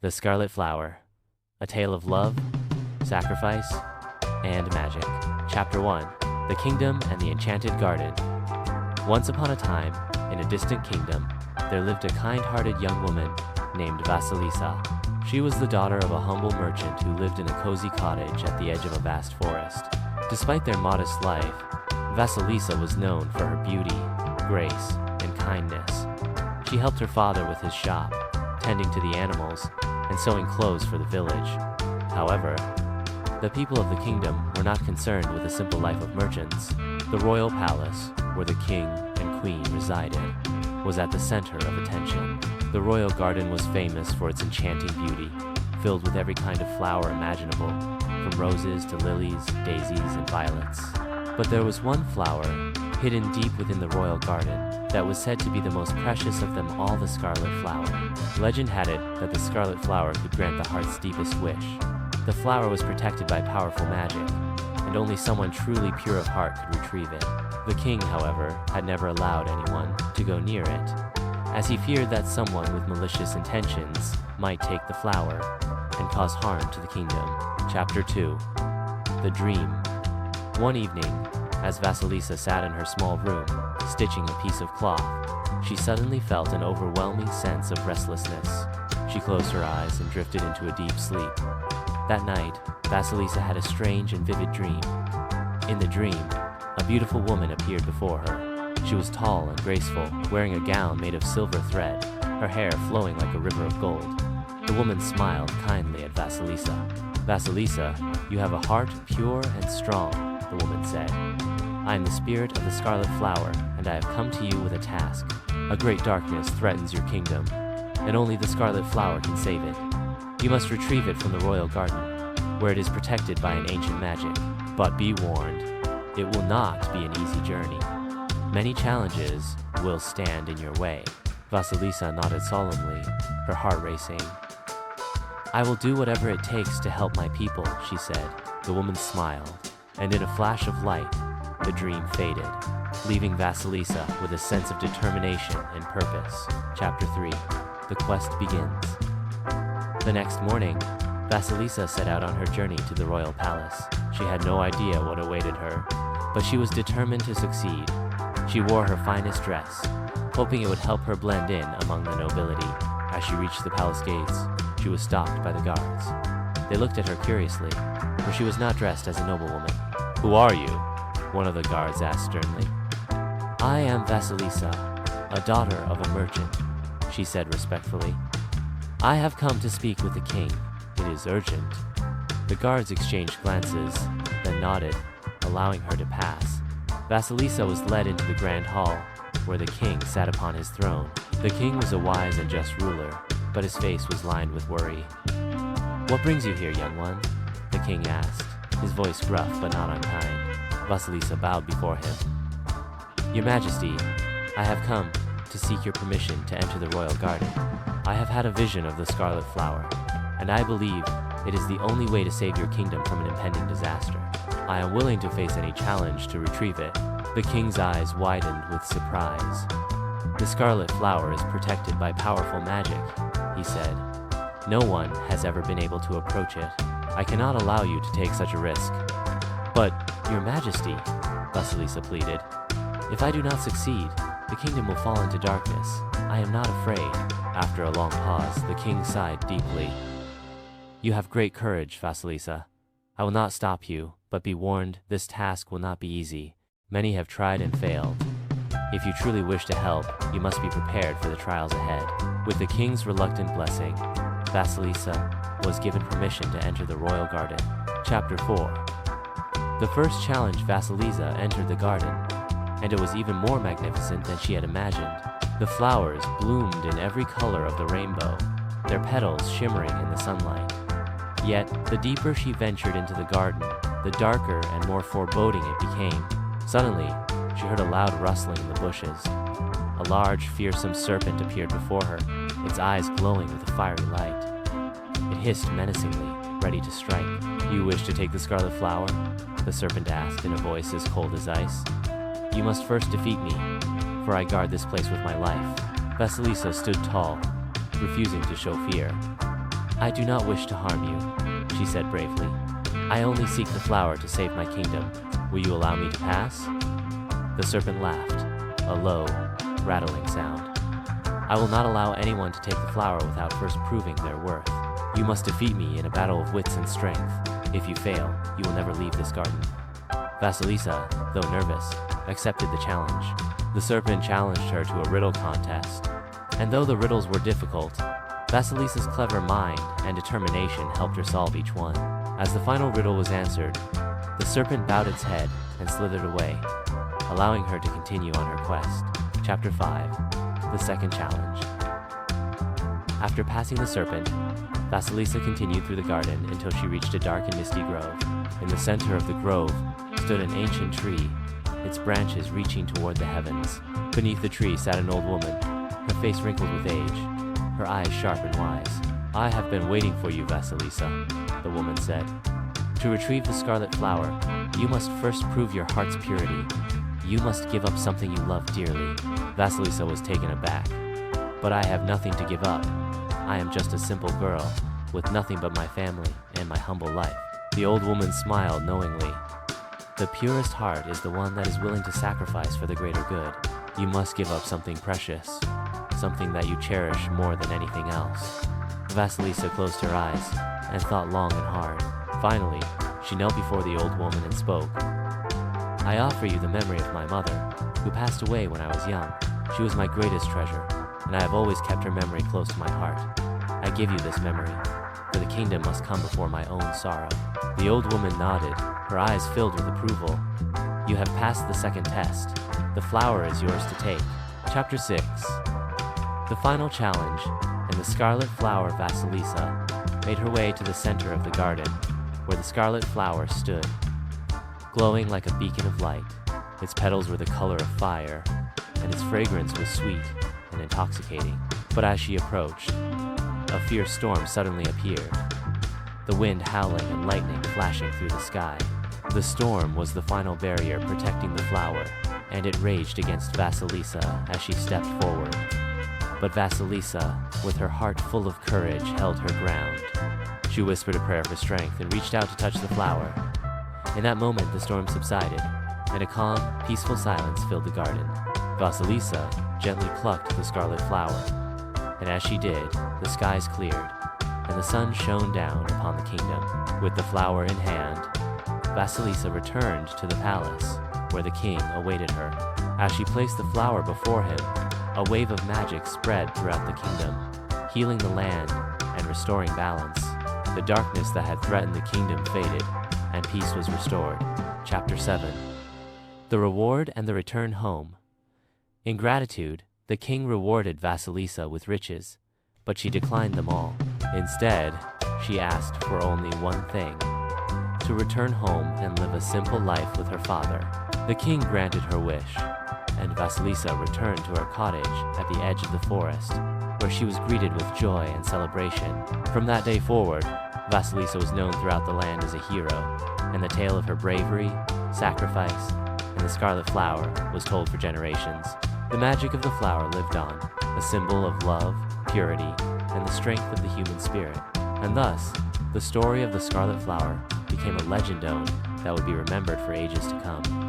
The Scarlet Flower, a tale of love, sacrifice, and magic. Chapter 1. The Kingdom and the Enchanted Garden. Once upon a time, in a distant kingdom, there lived a kind-hearted young woman named Vasilisa. She was the daughter of a humble merchant who lived in a cozy cottage at the edge of a vast forest. Despite their modest life, Vasilisa was known for her beauty, grace, and kindness. She helped her father with his shop, tending to the animals, and sewing clothes for the village. However, the people of the kingdom were not concerned with a simple life of merchants. The royal palace, where the king and queen resided, was at the center of attention. The royal garden was famous for its enchanting beauty, filled with every kind of flower imaginable, from roses to lilies, daisies, and violets. But there was one flower, hidden deep within the royal garden, that was said to be the most precious of them all, the Scarlet Flower. Legend had it that the Scarlet Flower could grant the heart's deepest wish. The flower was protected by powerful magic, and only someone truly pure of heart could retrieve it. The king, however, had never allowed anyone to go near it, as he feared that someone with malicious intentions might take the flower and cause harm to the kingdom. Chapter 2. The Dream. One evening, as Vasilisa sat in her small room, stitching a piece of cloth, she suddenly felt an overwhelming sense of restlessness. She closed her eyes and drifted into a deep sleep. That night, Vasilisa had a strange and vivid dream. In the dream, a beautiful woman appeared before her. She was tall and graceful, wearing a gown made of silver thread, her hair flowing like a river of gold. The woman smiled kindly at Vasilisa. "Vasilisa, you have a heart pure and strong," the woman said. "I am the spirit of the Scarlet Flower, and I have come to you with a task. A great darkness threatens your kingdom, and only the Scarlet Flower can save it. You must retrieve it from the royal garden, where it is protected by an ancient magic. But be warned, it will not be an easy journey. Many challenges will stand in your way." Vasilisa nodded solemnly, her heart racing. "I will do whatever it takes to help my people," she said. The woman smiled, and in a flash of light, the dream faded, leaving Vasilisa with a sense of determination and purpose. Chapter 3. The Quest Begins. The next morning, Vasilisa set out on her journey to the royal palace. She had no idea what awaited her, but she was determined to succeed. She wore her finest dress, hoping it would help her blend in among the nobility. As she reached the palace gates, she was stopped by the guards. They looked at her curiously, for she was not dressed as a noblewoman. "Who are you?" one of the guards asked sternly. "I am Vasilisa, a daughter of a merchant," she said respectfully. "I have come to speak with the king. It is urgent." The guards exchanged glances, then nodded, allowing her to pass. Vasilisa was led into the grand hall, where the king sat upon his throne. The king was a wise and just ruler, but his face was lined with worry. "What brings you here, young one?" the king asked, his voice gruff but not unkind. Vasilisa bowed before him. "Your Majesty, I have come to seek your permission to enter the royal garden. I have had a vision of the Scarlet Flower, and I believe it is the only way to save your kingdom from an impending disaster. I am willing to face any challenge to retrieve it." The king's eyes widened with surprise. "The Scarlet Flower is protected by powerful magic," he said. "No one has ever been able to approach it. I cannot allow you to take such a risk." "But, Your Majesty," Vasilisa pleaded, "if I do not succeed, the kingdom will fall into darkness. I am not afraid." After a long pause, the king sighed deeply. "You have great courage, Vasilisa. I will not stop you, but be warned, this task will not be easy. Many have tried and failed. If you truly wish to help, you must be prepared for the trials ahead." With the king's reluctant blessing, Vasilisa was given permission to enter the royal garden. Chapter 4. The first challenge, Vasilisa entered the garden, and it was even more magnificent than she had imagined. The flowers bloomed in every color of the rainbow, their petals shimmering in the sunlight. Yet, the deeper she ventured into the garden, the darker and more foreboding it became. Suddenly, she heard a loud rustling in the bushes. A large, fearsome serpent appeared before her, its eyes glowing with a fiery light. It hissed menacingly, ready to strike. "You wish to take the Scarlet Flower?" the serpent asked in a voice as cold as ice. "You must first defeat me, for I guard this place with my life." Vasilisa stood tall, refusing to show fear. "I do not wish to harm you," she said bravely. "I only seek the flower to save my kingdom. Will you allow me to pass?" The serpent laughed, a low, rattling sound. "I will not allow anyone to take the flower without first proving their worth. You must defeat me in a battle of wits and strength. If you fail, you will never leave this garden." Vasilisa, though nervous, accepted the challenge. The serpent challenged her to a riddle contest, and though the riddles were difficult, Vasilisa's clever mind and determination helped her solve each one. As the final riddle was answered, the serpent bowed its head and slithered away, allowing her to continue on her quest. Chapter 5. The Second Challenge. After passing the serpent, Vasilisa continued through the garden until she reached a dark and misty grove. In the center of the grove stood an ancient tree, its branches reaching toward the heavens. Beneath the tree sat an old woman, her face wrinkled with age, her eyes sharp and wise. "I have been waiting for you, Vasilisa," the woman said. "To retrieve the Scarlet Flower, you must first prove your heart's purity. You must give up something you love dearly." Vasilisa was taken aback. "But I have nothing to give up. I am just a simple girl, with nothing but my family and my humble life." The old woman smiled knowingly. "The purest heart is the one that is willing to sacrifice for the greater good. You must give up something precious, something that you cherish more than anything else." Vasilisa closed her eyes and thought long and hard. Finally, she knelt before the old woman and spoke. "I offer you the memory of my mother, who passed away when I was young. She was my greatest treasure, and I have always kept her memory close to my heart. I give you this memory, for the kingdom must come before my own sorrow." The old woman nodded, her eyes filled with approval. "You have passed the second test. The flower is yours to take." Chapter 6. The final challenge, and the Scarlet Flower Vasilisa made her way to the center of the garden, where the Scarlet Flower stood, glowing like a beacon of light. Its petals were the color of fire, and its fragrance was sweet and intoxicating. But as she approached, a fierce storm suddenly appeared, the wind howling and lightning flashing through the sky. The storm was the final barrier protecting the flower, and it raged against Vasilisa as she stepped forward. But Vasilisa, with her heart full of courage, held her ground. She whispered a prayer for strength and reached out to touch the flower. In that moment, the storm subsided, and a calm, peaceful silence filled the garden. Vasilisa gently plucked the Scarlet Flower, and as she did, the skies cleared, and the sun shone down upon the kingdom. With the flower in hand, Vasilisa returned to the palace, where the king awaited her. As she placed the flower before him, a wave of magic spread throughout the kingdom, healing the land and restoring balance. The darkness that had threatened the kingdom faded, and peace was restored. Chapter 7. The Reward and the Return Home. In gratitude, the king rewarded Vasilisa with riches, but she declined them all. Instead, she asked for only one thing: to return home and live a simple life with her father. The king granted her wish, and Vasilisa returned to her cottage at the edge of the forest, where she was greeted with joy and celebration. From that day forward, Vasilisa was known throughout the land as a hero, and the tale of her bravery, sacrifice, and the Scarlet Flower was told for generations. The magic of the flower lived on, a symbol of love, purity, and the strength of the human spirit. And thus, the story of the Scarlet Flower became a legend that would be remembered for ages to come.